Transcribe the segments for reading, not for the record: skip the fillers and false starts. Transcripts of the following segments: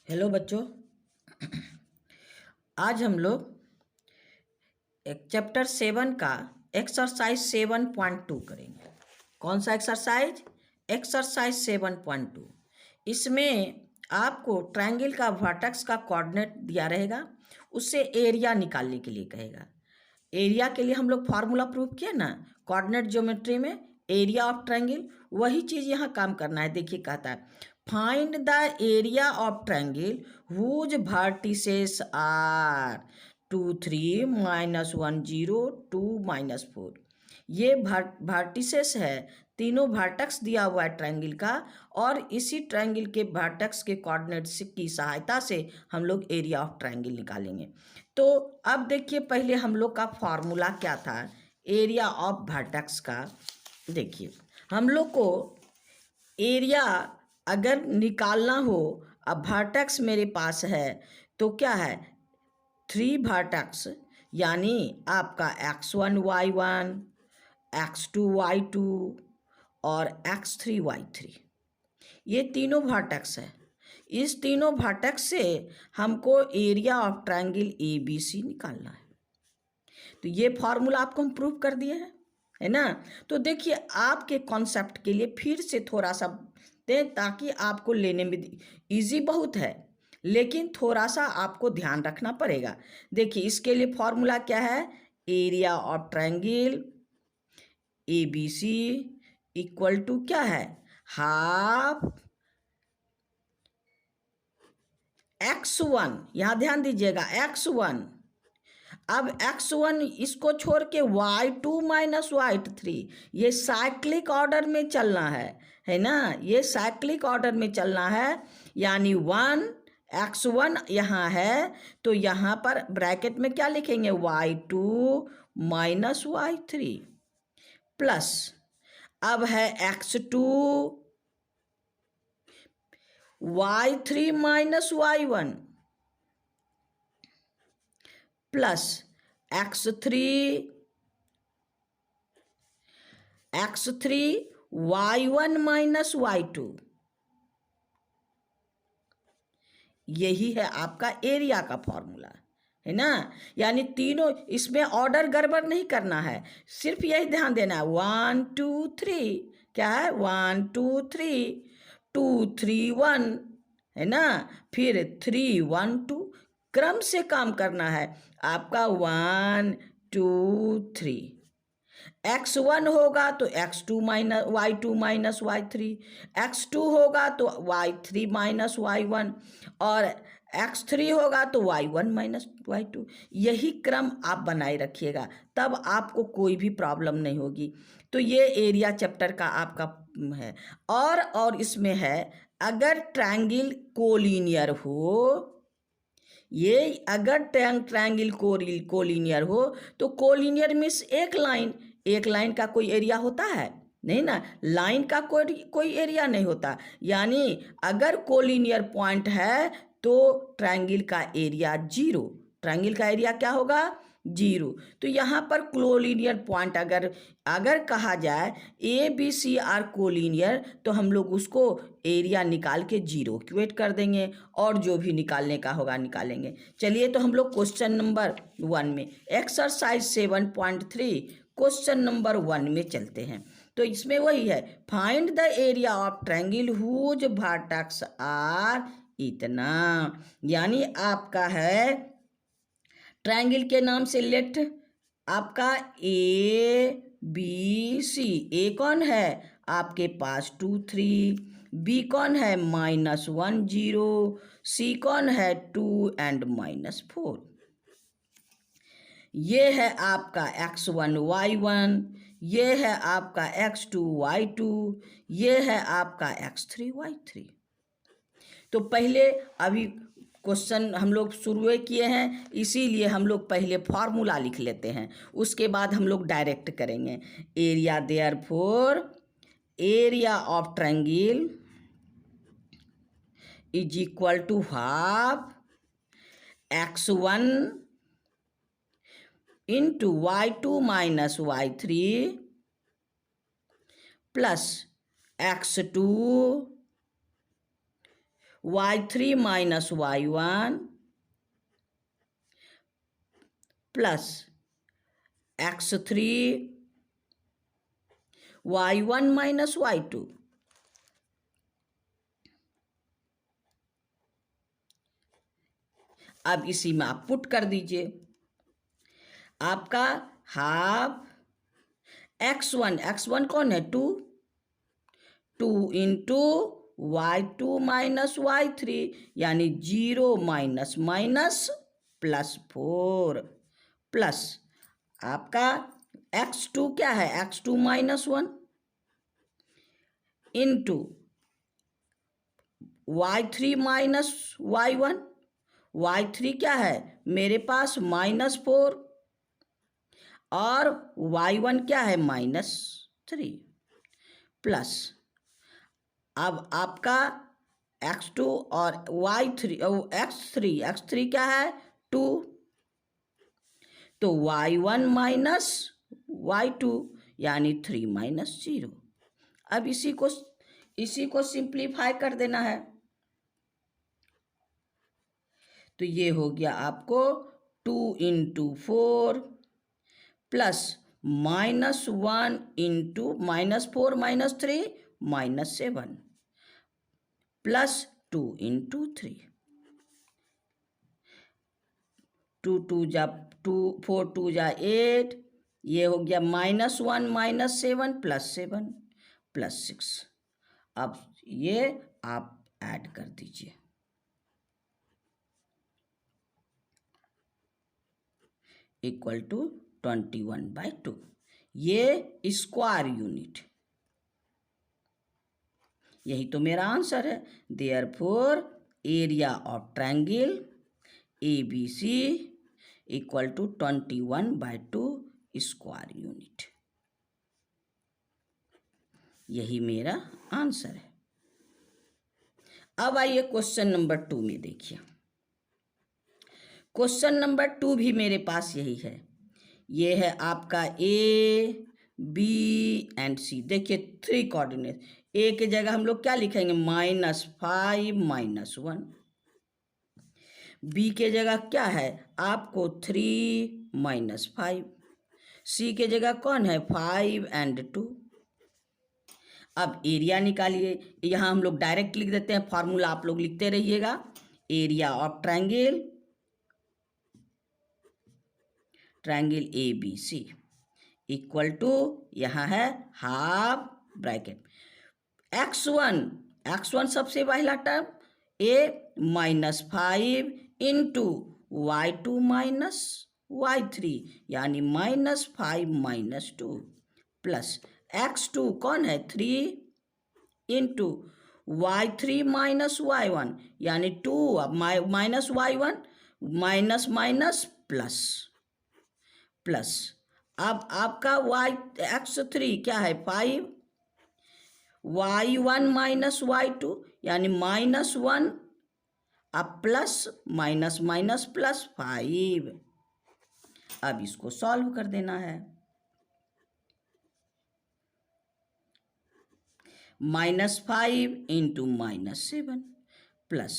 Hello बच्चों। आज हम लोग एक चैप्टर 7 का एक्सरसाइज 7.2 करेंगे। कौन सा एक्सरसाइज? एक्सरसाइज 7.2। इसमें आपको ट्रायंगल का वर्टेक्स का कोऑर्डिनेट दिया रहेगा, उससे एरिया निकालने के लिए कहेगा। एरिया के लिए हम लोग फार्मूला प्रूव किए ना, कोऑर्डिनेट ज्योमेट्री में एरिया ऑफ ट्रायंगल, वही चीज़ यहाँ काम करना है। देखिए कहता है find the area of triangle whose vertices are 2 3 -1 0 2 -4। ये वर्टिसेस है, तीनों वर्टेक्स दिया हुआ है ट्रायंगल का, और इसी ट्रायंगल के वर्टेक्स के कोऑर्डिनेट्स की सहायता से हम लोग एरिया ऑफ ट्रायंगल निकालेंगे। तो अब देखिए पहले हम लोग का फॉर्मूला क्या था एरिया ऑफ वर्टेक्स का। देखिए हम लोग को एरिया अगर निकालना हो, अब वर्टेक्स मेरे पास है तो क्या है 3 वर्टेक्स, यानी आपका x1 y1 x2 y2 और x3 y3, ये तीनों वर्टेक्स है। इस तीनों वर्टेक्स से हमको एरिया ऑफ ट्रायंगल ABC निकालना है। तो ये फॉर्मूला आपको हम प्रूव कर दिए हैं, है ना। तो देखिए आपके कॉन्सेप्ट के लिए फिर से थोड़ा सा दें ताकि आपको लेने में इजी बहुत है, लेकिन थोड़ा सा आपको ध्यान रखना पड़ेगा। देखिए इसके लिए फॉर्मूला क्या है, area of triangle ABC equal to क्या है, हाफ x1, यहाँ ध्यान दीजिएगा x1। अब x1 इसको छोड़ के y2 - y3, ये साइक्लिक ऑर्डर में चलना है ना, ये साइक्लिक ऑर्डर में चलना है। यानी 1 x1 यहाँ है तो यहाँ पर ब्रैकेट में क्या लिखेंगे y2 - y3 प्लस, अब है x2 y3 - y1 plus x3 y1 - y2। यही है आपका एरिया का फॉर्मूला, है ना। यानी तीनों इसमें ऑर्डर गड़बड़ नहीं करना है, सिर्फ यही ध्यान देना है 1 2 3, क्या है 1 2 3 2 3 1, है ना, फिर 3 1 2, क्रम से काम करना है आपका 1 2 3। x1 होगा तो x2 y2 - y3, x2 होगा तो y3 - y1, और x3 होगा तो y1 - y2। यही क्रम आप बनाए रखिएगा, तब आपको कोई भी प्रॉब्लम नहीं होगी। तो ये एरिया चैप्टर का आपका है। और इसमें है अगर ट्रायंगल कोलिनियर हो, ये अगर ट्रायंगल कोलिनियर हो तो कोलिनियर मीन्स एक लाइन का कोई एरिया होता है नहीं ना, लाइन का कोई एरिया नहीं होता। यानी अगर कोलिनियर पॉइंट है तो ट्रायंगल का एरिया 0, ट्रायंगल का एरिया क्या होगा 0। तो यहाँ पर कोलिनियर पॉइंट अगर कहा जाए ABC आर कोलिनियर, तो हम लोग उसको एरिया निकाल के 0 इक्वेट कर देंगे और जो भी निकालने का होगा निकालेंगे। चलिए तो हम लोग क्वेश्चन नंबर 1 में, एक्सरसाइज 7.3 क्वेश्चन नंबर 1 में चलते हैं। तो इसमें वही है, find the area of triangle whose vertex are इतना। यानी आपका है ट्रायंगल के नाम से लेट आपका ABC, ए कौन है आपके पास 2 3, बी कौन है -1 0, सी कौन है 2 एंड -4। ये है आपका x1 y1, ये है आपका x2 y2, ये है आपका x3 y3। तो पहले अभी क्वेश्चन हम लोग शुरू किए हैं, इसीलिए हम लोग पहले फार्मूला लिख लेते हैं, उसके बाद हम लोग डायरेक्ट करेंगे। Area therefore area of triangle is equal to half x1 into y2 - y3 plus x2 y3 minus y1 plus x3 y1 minus y2 अब इसी में आप पुट कर दीजिए। आपका हाफ x1 कौन है 2 इंटू y2 माइनस y3 यानी 0 माइनस माइनस प्लस 4 प्लस आपका x2 क्या है x2 minus 1 into y3 minus y1 y3 क्या है मेरे पास -4 और y1 क्या है -3 प्लस अब आपका x2 और y3 x3 क्या है 2 तो y1 माइनस y2 यानी 3 माइनस 0। अब इसी को सिंप्लीफाई कर देना है तो ये हो गया आपको 2 into 4 plus -1 into -4 -3 -7 plus 2 into 3 2 2 जा 2 4 2 जा 8 ये हो गया -1 -7 +7 +6। अब ये आप ऐड कर दीजिए इक्वल टू 21/2 ये स्क्वायर यूनिट। यही तो मेरा आंसर है। Therefore area of triangle ABC equal to 21/2 square unit. यही मेरा आंसर है। अब आइए क्वेश्चन नंबर 2 में देखिए। क्वेश्चन नंबर 2 भी मेरे पास यही है। ये है आपका A, B एंड C। देखिए 3 कोऑर्डिनेट। A की जगह हम लोग क्या लिखेंगे -5 -1। B के जगह क्या है आपको 3 -5। C के जगह कौन है 5 एंड 2। अब एरिया निकालिए। यहाँ हम लोग डायरेक्ट लिख देते हैं, फॉर्मूला आप लोग लिखते रहिएगा। Area of triangle ABC equal to यहाँ है हाफ ब्रैकेट x1 सबसे पहला term A -5 into y2 minus y3 यानी -5 -2 प्लस x2 कौन है 3 इंटू y3 माइनस y1 यानी 2 अब minus y1 minus minus plus plus अब आपका x3 क्या है 5 y1 माइनस y2 यानी -1 अब प्लस माइनस माइनस प्लस 5। अब इसको सॉल्व कर देना है। -5 इंटू -7 प्लस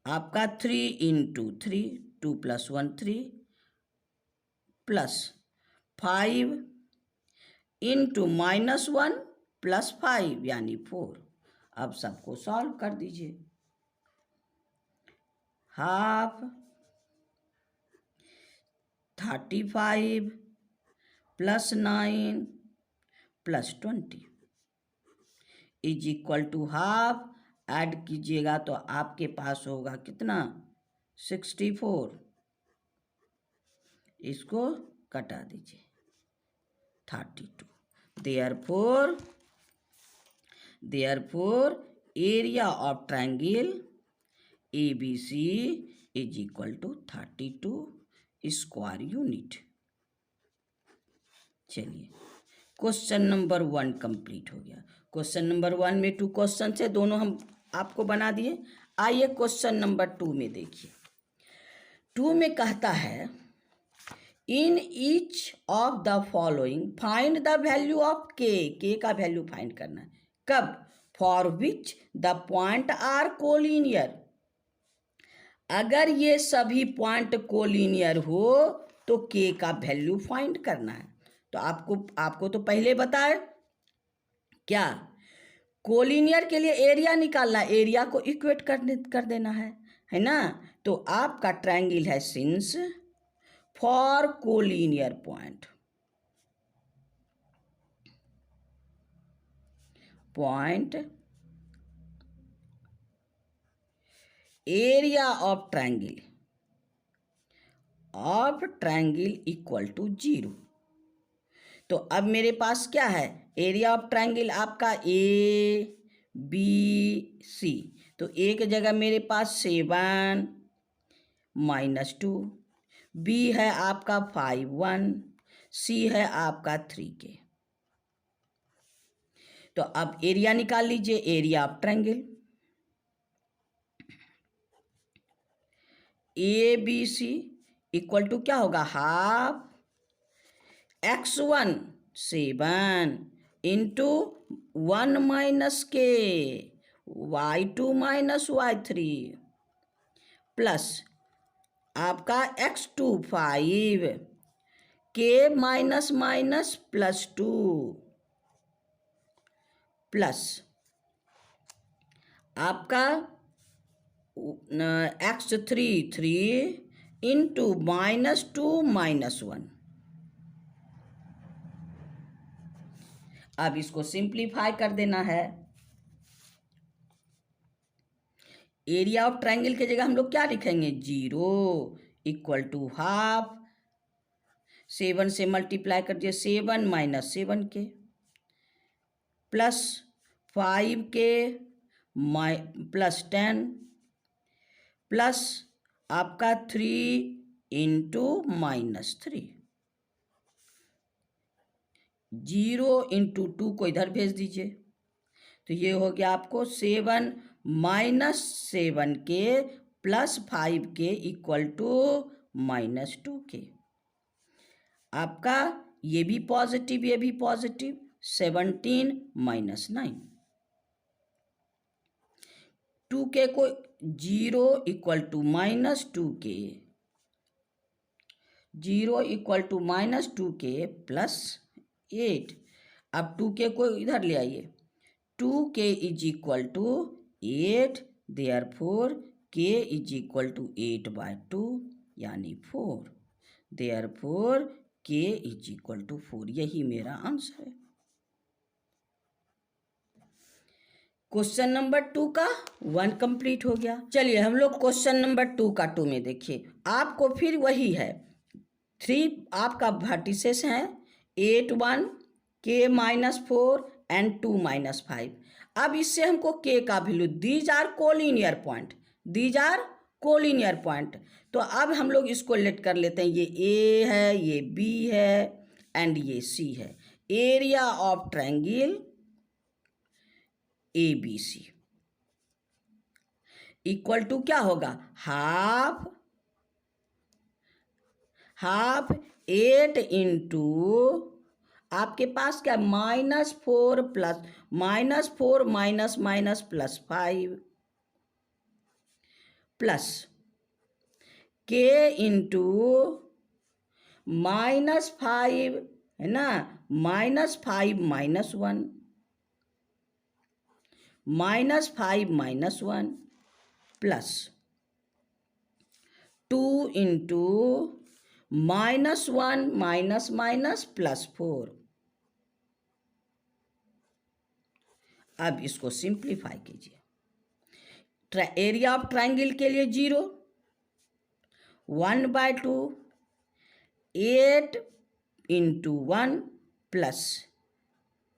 आपका 3 इंटू 3 2 + 1 3 प्लस 5 इंटू -1 प्लस 5 यानी 4। अब सबको सॉल्व कर दीजिए। Half 35 plus 9 plus 20 is equal to half. Add कीजिएगा तो आपके पास होगा कितना 64। इसको कटा दीजिए 32। Therefore area of triangle ABC is equal to 32 square unit. चलिए क्वेश्चन नंबर 1 कंप्लीट हो गया। क्वेश्चन नंबर 1 में 2 क्वेश्चन थे, दोनों हम आपको बना दिए। आइए क्वेश्चन नंबर 2 में देखिए। 2 में कहता है in each of the following find the value of k का वैल्यू फाइंड करना है। कब for which the point are collinear. अगर ये सभी पॉइंट कोलिनियर हो तो के का वैल्यू फाइंड करना है। तो आपको तो पहले बताए क्या, कोलिनियर के लिए एरिया निकालना, एरिया को इक्वेट कर देना है ना। तो आपका ट्रायंगल है since for collinear point area of triangle equal to 0। तो अब मेरे पास क्या है, एरिया ऑफ ट्रायंगल आपका ए बी सी। तो ए की जगह मेरे पास 7 -2, बी है आपका 5 1, सी है आपका 3K। तो अब एरिया निकाल लीजिए, area of triangle A B C equal to क्या होगा, हाफ x1 7 इंटू 1 माइनस के y2 माइनस y3 प्लस आपका x2 5 के माइनस माइनस प्लस 2 प्लस आपका x3 3 इंटू -2 -1। अब इसको सिंप्लीफाई कर देना है। एरिया ऑफ ट्रायंगल की जगह हम लोग क्या लिखेंगे, 0 इक्वल टू हाफ, 7 से मल्टीप्लाई कर दिए 7 - 7K plus 5K plus 10 plus आपका 3 इंटू -3। 0 इंटू 2 को इधर भेज दीजिए, तो ये हो गया आपको 7 - 7K plus 5K equal to -2K। आपका ये भी पॉजिटिव ये भी पॉजिटिव, 17 - 9। 2K को 0 equal to -2K, 0 equal to -2K plus 8। अब 2K को इधर ले आइए, 2K is equal to 8, therefore K is equal to 8/2 यानी 4, therefore K is equal to 4। यही मेरा आंसर है। क्वेश्चन नंबर 2 का 1 कंप्लीट हो गया। चलिए हम लोग क्वेश्चन नंबर 2 का 2 में देखिए, आपको फिर वही है, 3 आपका वर्टिसेस हैं, 8 1 K -4 एंड 2 -5। अब इससे हमको K का value, these are collinear point, these are collinear point. तो अब हम लोग इसको लेट कर लेते हैं, ये A है, ये B है एंड ये C है। Area of triangle ABC equal to क्या होगा, हाफ 8 इंटू आपके पास क्या, -4 plus -4 minus plus 5 plus K into -5 है ना, -5 -1 -5 -1 प्लस 2 इंटू -1 माइनस प्लस 4। अब इसको सिंप्लीफाई कीजिए, एरिया ऑफ ट्रायंगल के लिए 0, 1/2 8 into 1 plus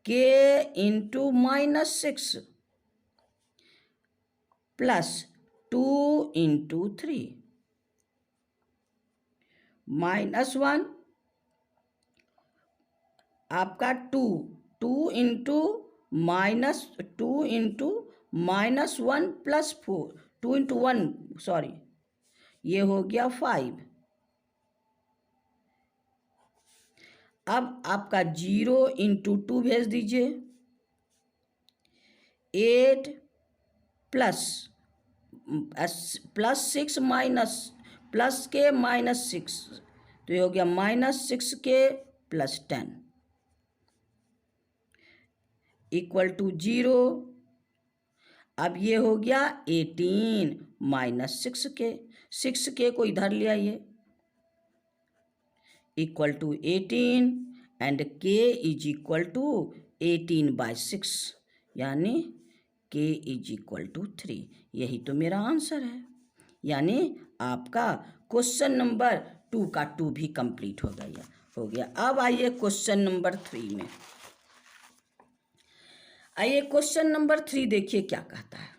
K into -6 plus 2 into 3 -1 आपका 2 इंटू -1 प्लस 4, 2 इंटू 1 सॉरी, ये हो गया 5। अब आपका 0 इंटू 2 भेज दीजिए, 8 प्लस 6 माइनस प्लस के माइनस 6, तो ये हो गया -6k + 10 = 0। अब ये हो गया 18 - 6k, 6k को इधर ले आइए, = 18 एंड k = 18/6, यानी k = 3। यही तो मेरा आंसर है। यानी आपका क्वेश्चन नंबर 2 का 2 भी कंप्लीट हो गया। अब आइए क्वेश्चन नंबर 3 में। आइए क्वेश्चन नंबर 3 देखिए क्या कहता है।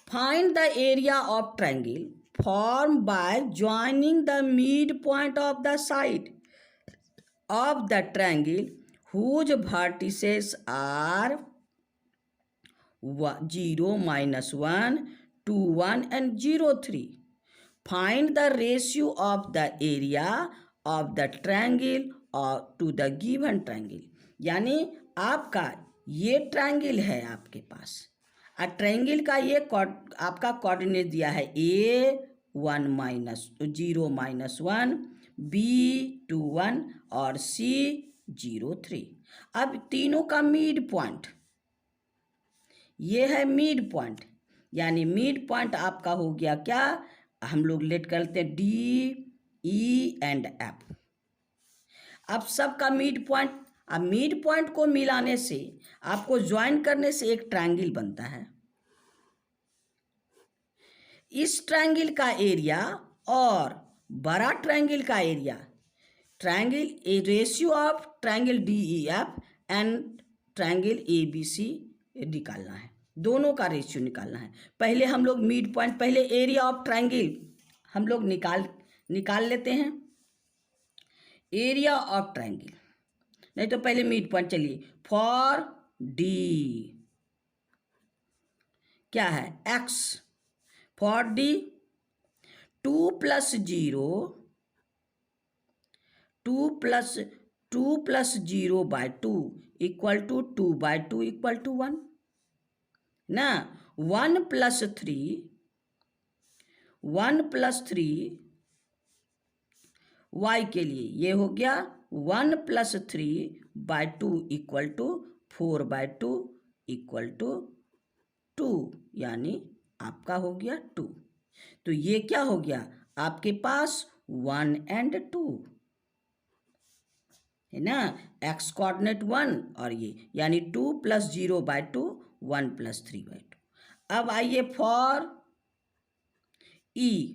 Find the area of triangle formed by joining the midpoint of the side of the triangle whose vertices are 0, -1, 2, 1 and 0, 3. Find the ratio of the area of the triangle to the given triangle. यानी आपका ये triangle है आपके पास, triangle का ये आपका coordinate दिया है A1 -0 -1, B2 1 और C0 3। अब तीनों का मिड पॉइंट, ये है मिड पॉइंट, यानी मिड पॉइंट आपका हो गया क्या, हम लोग लेट करते हैं D, E एंड F। अब सबका मिड पॉइंट, अब मिड पॉइंट को मिलाने से, आपको ज्वाइन करने से एक ट्रायंगल बनता है। इस ट्रायंगल का एरिया और बड़ा ट्रायंगल का area, triangle A ratio of triangle DEF and triangle ABC निकालना है, दोनों का रेशियो निकालना है। पहले हम लोग मिड पॉइंट, पहले एरिया ऑफ ट्रायंगल हम लोग निकाल लेते हैं, एरिया ऑफ ट्रायंगल, नहीं तो पहले मिड पॉइंट। चलिए, फॉर D क्या है, x, फॉर D 2 + 0, 2 + 0/2 = 2/2 = 1 ना। 1 + 3 y के लिए ये हो गया 1 + 3/2 = 4/2 = 2, यानी आपका हो गया 2। तो ये क्या हो गया आपके पास 1 and 2 है ना, x कोऑर्डिनेट 1 और ये, यानी 2 + 0/2 1 + 3/2। अब आइए फॉर E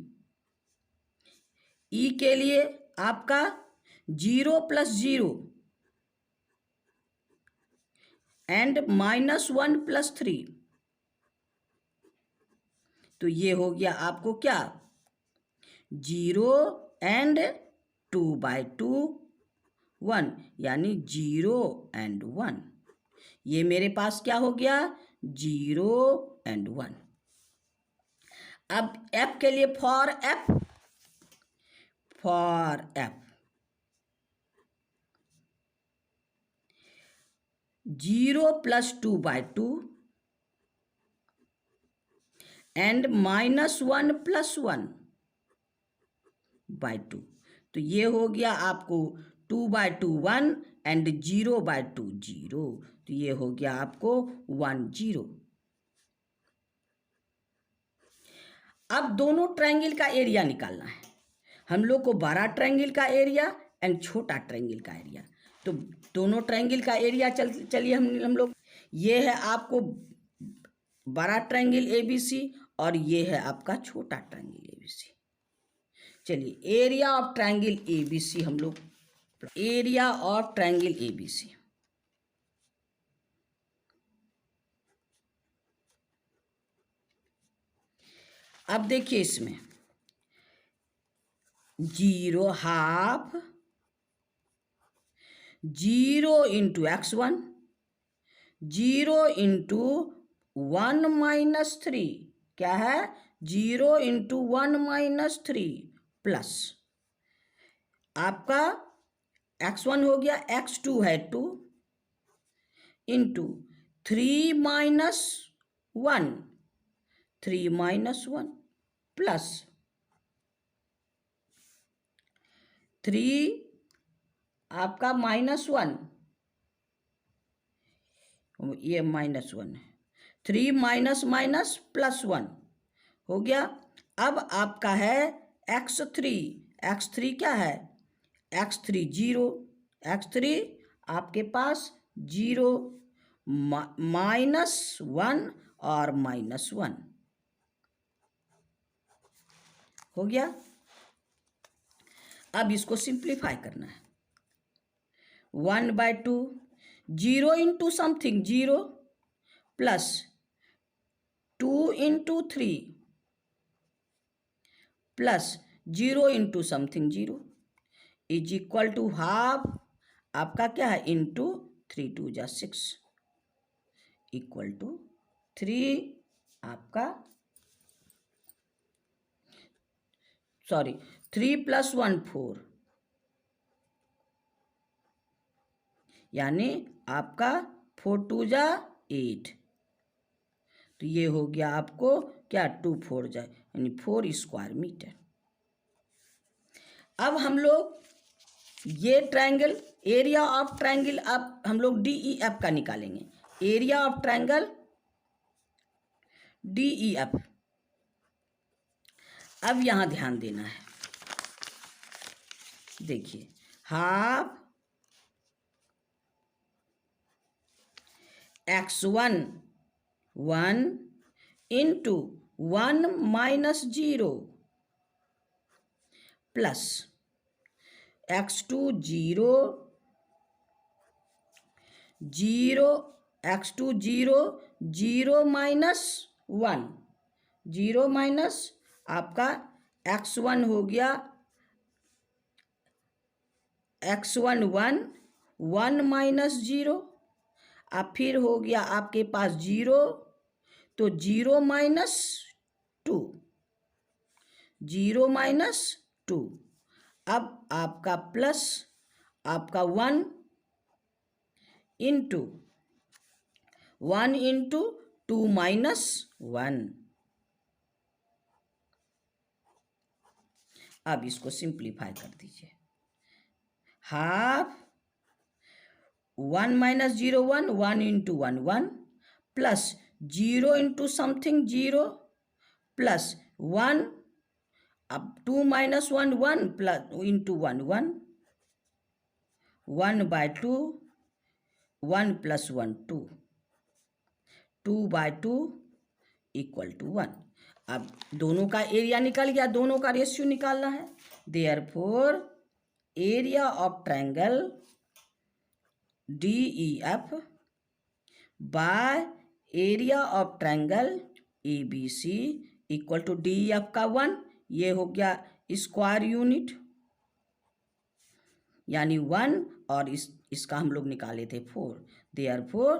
के लिए आपका 0 + 0 एंड -1 + 3, तो ये हो गया आपको क्या 0 and 2/2 1, यानी 0 and 1। ये मेरे पास क्या हो गया 0 and 1। अब F के लिए फॉर F 0 + 2/2 एंड -1 + 1/2, तो ये हो गया आपको 2/2 1 एंड 0/2 0, तो ये हो गया आपको 1 0। अब दोनों ट्रायंगल का एरिया निकालना है हम लोग को, बड़ा ट्रायंगल का एरिया एंड छोटा ट्रायंगल का एरिया। तो दोनों ट्रायंगल का एरिया चलिए हम लोग, ये है आपको बड़ा ट्रायंगल ABC और ये है आपका छोटा ट्रायंगल ABC। चलिए एरिया ऑफ ट्रायंगल ABC हम लोग, एरिया ऑफ ट्रायंगल ABC, अब देखिए इसमें 0 ½ 0 × x1, 0 × 1 - 3, क्या है 0 × 1 - 3 प्लस आपका x1 हो गया, x2 है 2 इंटू 3 माइनस 1, 3 माइनस 1 प्लस 3 आपका -1, ये -1 है, 3 माइनस माइनस +1 हो गया। अब आपका है x3, x3 क्या है, x3 0, x3 आपके पास 0, -1 और -1 हो गया। अब इसको सिंप्लीफाई करना है, 1/2, 0 into something 0 plus 2 into 3 plus 0 into something 0 is equal to half आपका क्या है इंटू 3 2 जा 6 इक्वल टू 3 आपका 3 + 1 4, यानी आपका 4 2 जा 8, तो ये हो गया आपको क्या 2 4 जा यानी 4 स्क्वायर मीटर। अब हम लोग ये ट्रायंगल, एरिया ऑफ ट्रायंगल अब हम लोग DEF का निकालेंगे, एरिया ऑफ ट्रायंगल DEF। अब यहां ध्यान देना है, देखिए half x1 1 into 1 minus 0 plus x2 0 0 x2 0 0 minus 1 0 minus आपका x1 हो गया x1 1 1 माइनस 0, अब फिर हो गया आपके पास 0, तो 0 माइनस 2, 0 माइनस 2, अब आपका प्लस आपका 1 इंटू 2 माइनस 1। अब इसको सिंप्लीफाई कर दीजिए, half 1 minus 0 1, 1 into 1 1 plus 0 into something 0 plus 1, अब 2 minus 1 1 plus into 1 1, 1/2, 1 plus 1 2, 2/2 equal to 1। अब दोनों का एरिया निकल गया, दोनों का रेशियो निकालना है, therefore area of triangle DEF by area of triangle ABC equal to DEF का 1, ये हो गया स्क्वायर यूनिट यानी 1, और इसका हम लोग निकाले थे 4, देयरफॉर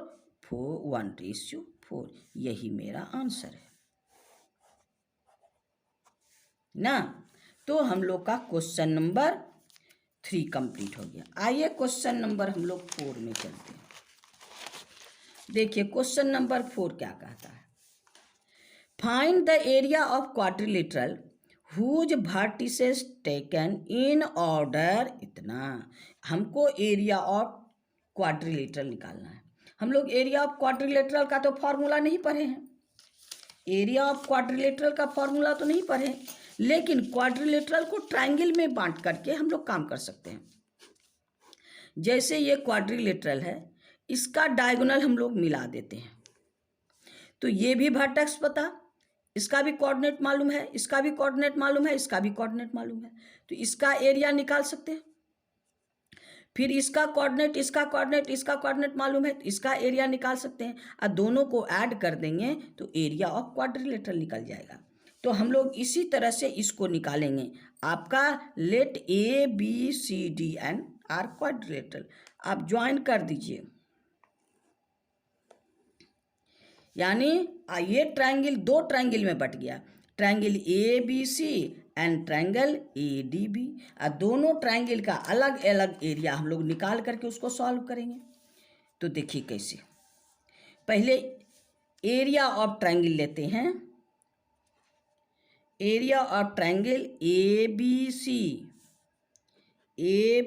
1/4, यही मेरा आंसर है ना। तो हम लोग का क्वेश्चन नंबर 3 कंप्लीट हो गया। आइए क्वेश्चन नंबर हम लोग 4 में चलते हैं। देखिए क्वेश्चन नंबर 4 क्या कहता है, find the area of quadrilateral whose vertices taken in order इतना। हमको एरिया ऑफ क्वाड्रिलेटरल निकालना है। हम लोग एरिया ऑफ क्वाड्रिलेटरल का तो फॉर्मूला नहीं पढ़े हैं, एरिया ऑफ क्वाड्रिलेटरल का फॉर्मूला तो नहीं पढ़े, लेकिन क्वाड्रिलेटरल को ट्रायंगल में बांट करके हम लोग काम कर सकते हैं। जैसे ये क्वाड्रिलेटरल है, इसका डायगोनल हम लोग मिला देते हैं, तो ये भी वर्टेक्स पता, इसका भी कोऑर्डिनेट मालूम है, इसका भी कोऑर्डिनेट मालूम है, इसका भी कोऑर्डिनेट मालूम है, तो इसका एरिया निकाल सकते हैं। फिर इसका कोऑर्डिनेट, इसका कोऑर्डिनेट, इसका कोऑर्डिनेट मालूम है, तो इसका एरिया निकाल सकते हैं, और दोनों को ऐड कर देंगे तो एरिया ऑफ क्वाड्रिलेटरल निकल जाएगा। तो हम लोग इसी तरह से इसको निकालेंगे। आपका लेट ABCD आर क्वाड्रिलेटरल, आप ज्वाइन कर दीजिए, यानी ये ट्रायंगल 2 ट्रायंगल में बट गया, triangle ABC and triangle ADB, और दोनों ट्रायंगल का अलग अलग एरिया हम लोग निकाल करके उसको सॉल्व करेंगे। तो देखिए कैसे, पहले एरिया ऑफ ट्रायंगल लेते हैं। Area of triangle A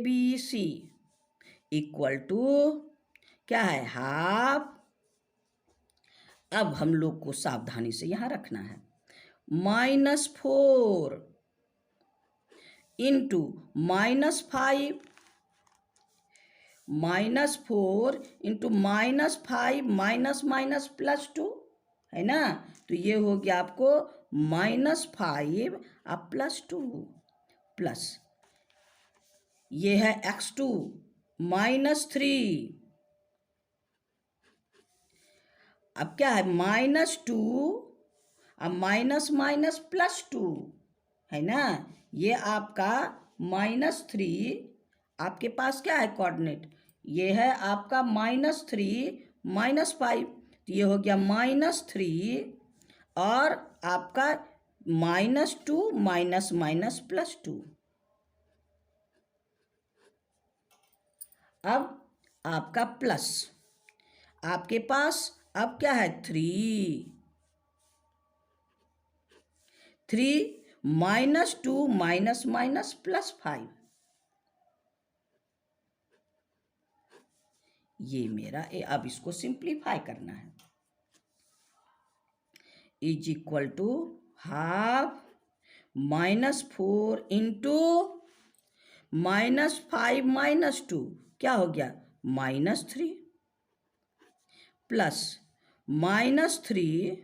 B C equal to क्या है, हाफ। अब हम लोग को सावधानी से यहां रखना है, -4 इंटू -5, -4 इंटू -5 माइनस +2 है ना। तो ये हो गया आपको -5 अब +2 प्लस ये है x2 -3। अब क्या है -2 अब माइनस +2 है ना। ये आपका -3 आपके पास क्या है कोऑर्डिनेट, ये है आपका -3 -5, तो ये हो गया -3 और आपका -2 माइनस +2। अब आपका प्लस आपके पास अब क्या है 3 -2 माइनस +5। ये मेरा अब इसको सिंप्लीफाई करना है, is equal to half -4 into -5 -2 क्या हो गया -3 प्लस -3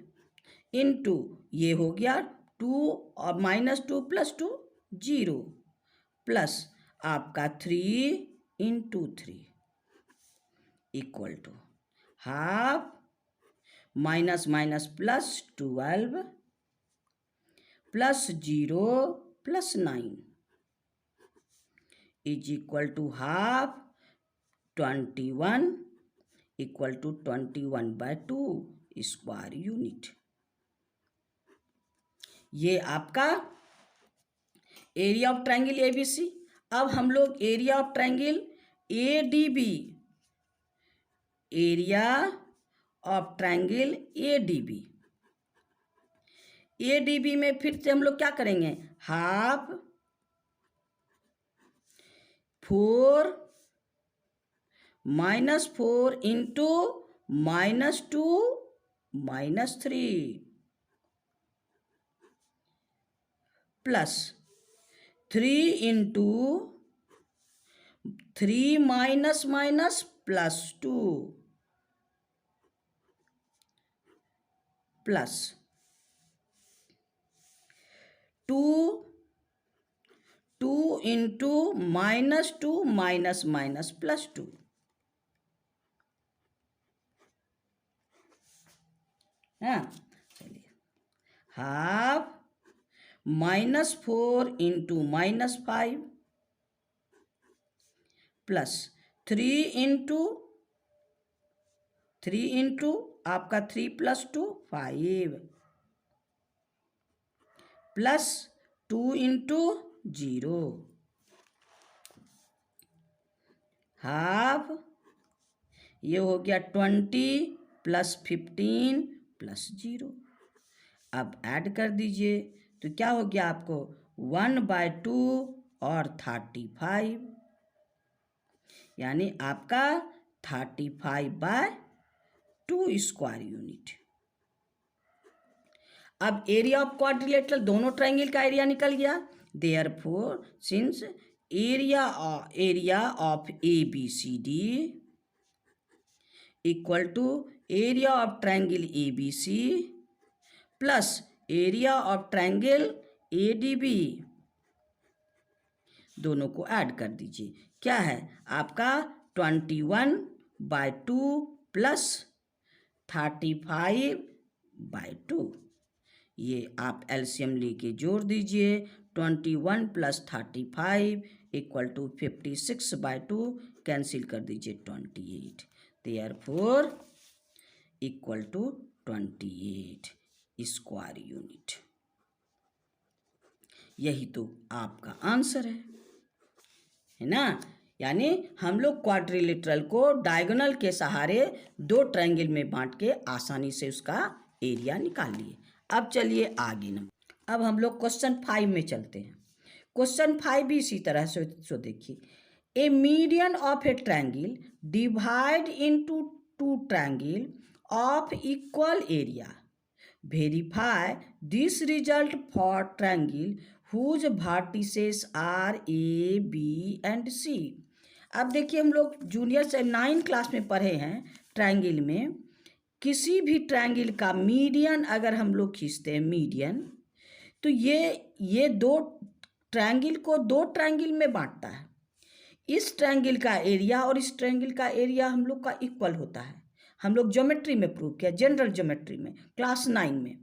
इंटू ये हो गया 2 और -2 +2 0 प्लस आपका 3 into 3 equal to half minus +12 plus 0 plus 9 is equal to half 21 equal to 21/2 square unit. ये आपका एरिया ऑफ ट्रायंगल एबीसी। अब हम लोग area of triangle ADB, area of triangle ADB में फिर से हम लोग क्या करेंगे, half 4 -4 into -2 -3 plus 3 into 3 minus +2 plus 2 into -2 minus +2 हाँ। चलिए हाफ -4 इंटू -5 प्लस 3 इंटू आपका 3 + 2 5 प्लस 2 इंटू 0 हाफ ये हो गया 20 प्लस 15 प्लस 0। अब ऐड कर दीजिए तो क्या हो गया आपको 1/2 और 35 यानी आपका 35/2 स्क्वायर यूनिट। अब एरिया ऑफ क्वाड्रिलेटरल दोनों ट्रायंगल का एरिया निकल गया। Therefore since area of ABCD equal to area of triangle ABC plus area of triangle ADB, दोनों को ऐड कर दीजिए। क्या है आपका 21/2 प्लस 35/2। ये आप एलसीएम लेके जोड़ दीजिए। 21 + 35 इक्वल टू 56/2 कैंसिल कर दीजिए 28। Therefore equal to 28 square unit. यही तो आपका आंसर है ना। यानी हम लोग क्वाड्रिलेटरल को डायगोनल के सहारे दो ट्रायंगल में बांट के आसानी से उसका एरिया निकाल लिए। अब चलिए आगे नंबर, अब हम लोग क्वेश्चन 5 में चलते हैं। क्वेश्चन 5 भी इसी तरह से देखिए, a median of a triangle divide into two triangle of equal area, verify this result for triangle whose vertices are A B and C. अब देखिए, हम लोग जूनियर से 9 क्लास में पढ़े हैं, ट्रायंगल में किसी भी ट्रायंगल का मीडियन अगर हम लोग खींचते हैं मीडियन, तो ये दो ट्रायंगल को दो ट्रायंगल में बांटता है। इस ट्रायंगल का एरिया और इस ट्रायंगल का एरिया हम लोग का इक्वल होता है। हम लोग ज्योमेट्री में प्रूव किया, जनरल ज्योमेट्री में क्लास 9 में।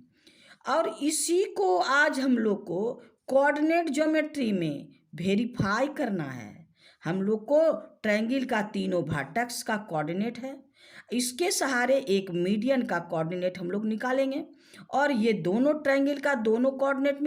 और इसी को आज हम लोग को कोऑर्डिनेट ज्योमेट्री में वेरीफाई करना है। हम लोग को ट्रायंगल का तीनों वर्टेक्स का कोऑर्डिनेट है, इसके सहारे एक मीडियन का कोऑर्डिनेट हम लोग निकालेंगे और ये दोनों ट्रायंगल का दोनों कोऑर्डिनेट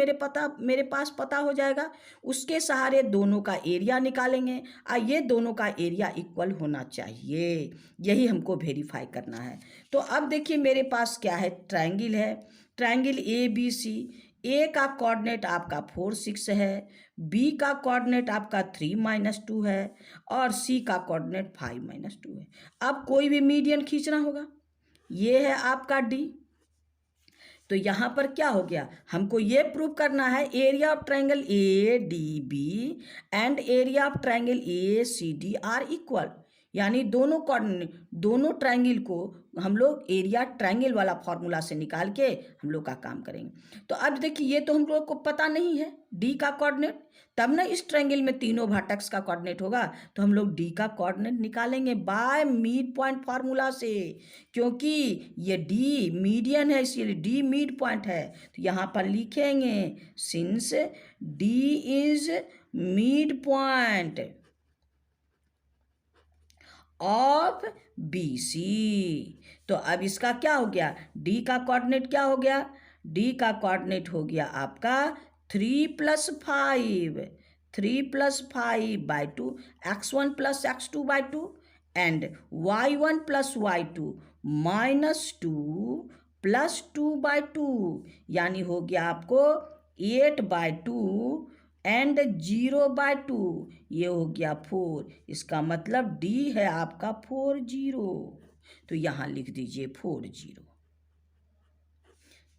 मेरे पास पता हो जाएगा। उसके सहारे दोनों का एरिया निकालेंगे और ये दोनों का एरिया इक्वल होना चाहिए, यही हमको वेरीफाई करना है। तो अब देखिए मेरे पास क्या है, ट्रायंगल है, ट्रायंगल ए बी सी। ए का कोऑर्डिनेट आपका 4 6 है, बी का कोऑर्डिनेट आपका 3 - 2 है और सी का कोऑर्डिनेट 5 - 2 है। अब कोई भी मीडियन खींचना होगा, ये है आपका डी। तो यहाँ पर क्या हो गया, हमको ये प्रूव करना है area of triangle A D B and area of triangle A C D are equal, यानी दोनों ट्रायंगल को हम लोग एरिया ट्रायंगल वाला फॉर्मूला से निकाल के हम लोग का काम करेंगे। तो अब देखिए, ये तो हम लोग को पता नहीं है डी का कोऑर्डिनेट, तब ना इस ट्रायंगल में तीनों वर्टेक्स का कोऑर्डिनेट होगा। तो हम लोग डी का कोऑर्डिनेट निकालेंगे बाय मिड पॉइंट फार्मूला से, क्योंकि ये डी मीडियन है इसलिए डी मिड पॉइंट है। तो यहाँ पर लिखेंगे since D is mid point of B C. तो अब इसका क्या हो गया, डी का कोऑर्डिनेट क्या हो गया, डी का कोऑर्डिनेट हो गया आपका 3 + 5, 3 + 5/2, x1 + x2/2 and y1 + y2 -2 + 2/2, यानी हो गया आपको 8/2 एंड 0/2, ये हो गया 4। इसका मतलब डी है आपका 40। तो यहाँ लिख दीजिए 40,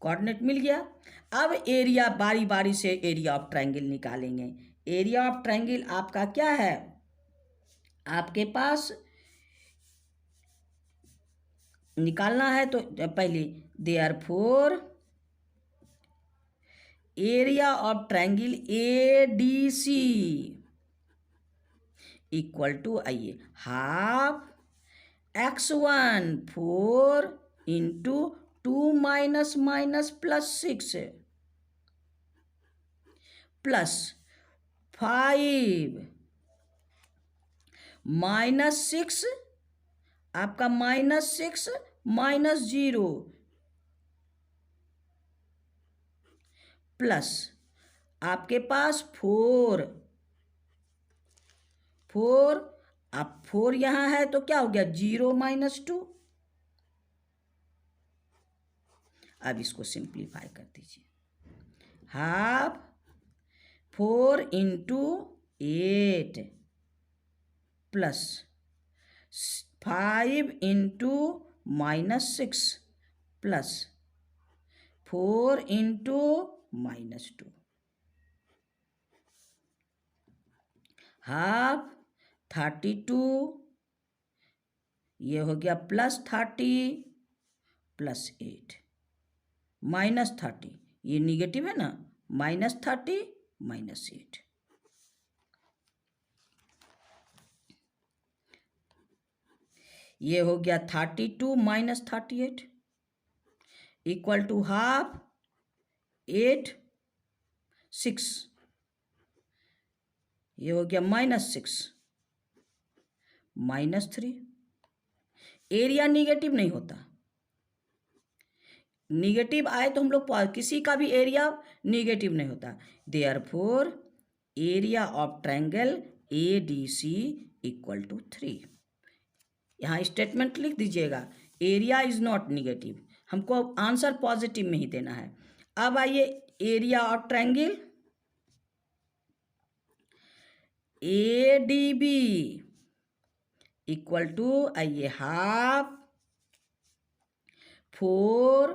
कोऑर्डिनेट मिल गया। अब एरिया बारी बारी से एरिया ऑफ ट्रायंगल निकालेंगे। एरिया ऑफ ट्रायंगल आपका क्या है, आपके पास निकालना है तो पहले therefore area of triangle A D C equal to, आइए, हाफ x1 4 इंटू 2 -(+6) प्लस 5 -6, आपका -6 -0 प्लस आपके पास 4, अब 4 यहाँ है तो क्या हो गया 0 - 2। अब इसको सिंप्लीफाई कर दीजिए, half 4 into 8 plus 5 into -6 plus 4 into -2, half 32, ये हो गया +30 प्लस 8 -30, ये निगेटिव है ना, -30 -8, ये हो गया 32 - 38 इक्वल टू हाफ 8 6, ये हो गया -6 -3। एरिया निगेटिव नहीं होता, निगेटिव आए तो हम लोग किसी का भी एरिया निगेटिव नहीं होता। Therefore area of triangle A D C equal to 3। यहाँ स्टेटमेंट लिख दीजिएगा, एरिया इज नॉट निगेटिव, हमको आंसर पॉजिटिव में ही देना है। अब आइए area of triangle ADB equal to, आइए, हाफ 4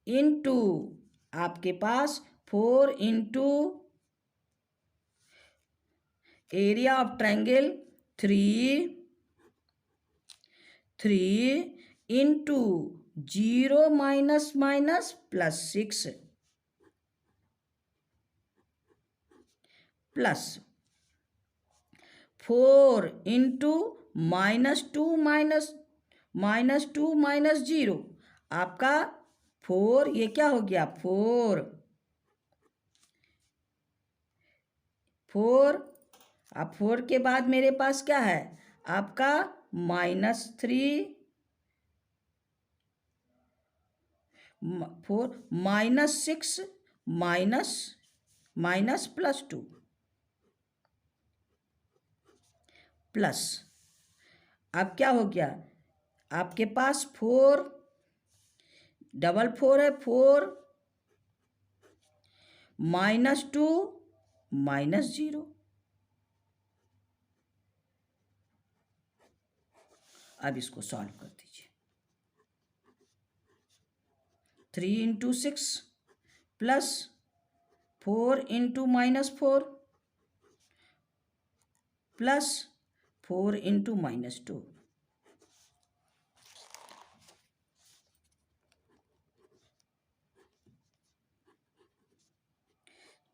इंटू, आपके पास 4 into area of triangle 3 into 0 minus minus plus 6 plus 4 into -2 minus 2 minus 0, आपका 4, ये क्या हो गया 4 अब 4 के बाद मेरे पास क्या है आपका -3 4 -6 माइनस प्लस 2 प्लस, अब क्या हो गया आपके पास 4 डबल 4 है, 4 -2 माइनस 0। अब इसको सॉल्व कर दीजिए, 3 into 6 plus 4 into -4 plus 4 into -2,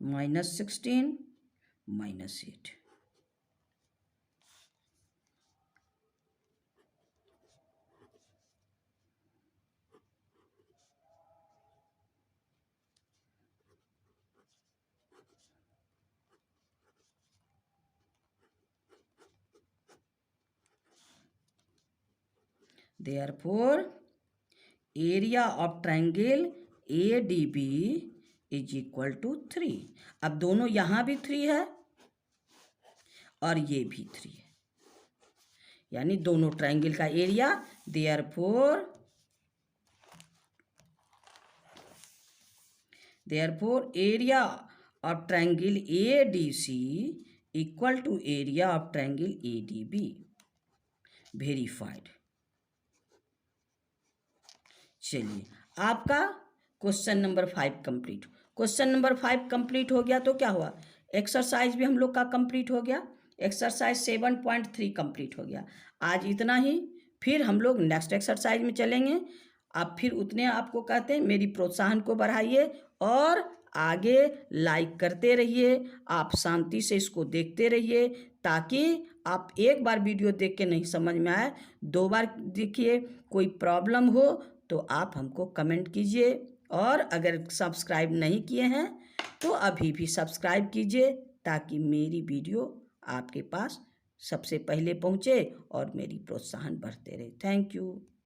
-16 -8। Therefore, area of triangle ADB is equal to 3। अब दोनों यहाँ भी 3 है और ये भी 3 है, यानी दोनों ट्रायंगल का area. Therefore area of triangle ADC equal to area of triangle ADB। Verified. चलिए, आपका question number 5 complete. Question number 5 complete हो गया तो क्या हुआ, एक्सरसाइज भी हम लोग का कंप्लीट हो गया। एक्सरसाइज 7.3 कंप्लीट हो गया। आज इतना ही, फिर हम लोग नेक्स्ट एक्सरसाइज में चलेंगे। आप फिर उतने आपको कहते हैं मेरी प्रोत्साहन को बढ़ाइए और आगे लाइक करते रहिए। आप शांति से इसको देखते रहिए ताकि आप एक बार वीडियो देख के नहीं समझ में आए, 2 बार देखिए। कोई प्रॉब्लम हो तो आप हमको कमेंट कीजिए, और अगर सब्सक्राइब नहीं किए हैं तो अभी भी सब्सक्राइब कीजिए ताकि मेरी वीडियो आपके पास सबसे पहले पहुंचे और मेरी प्रोत्साहन बढ़ते रहे। Thank you.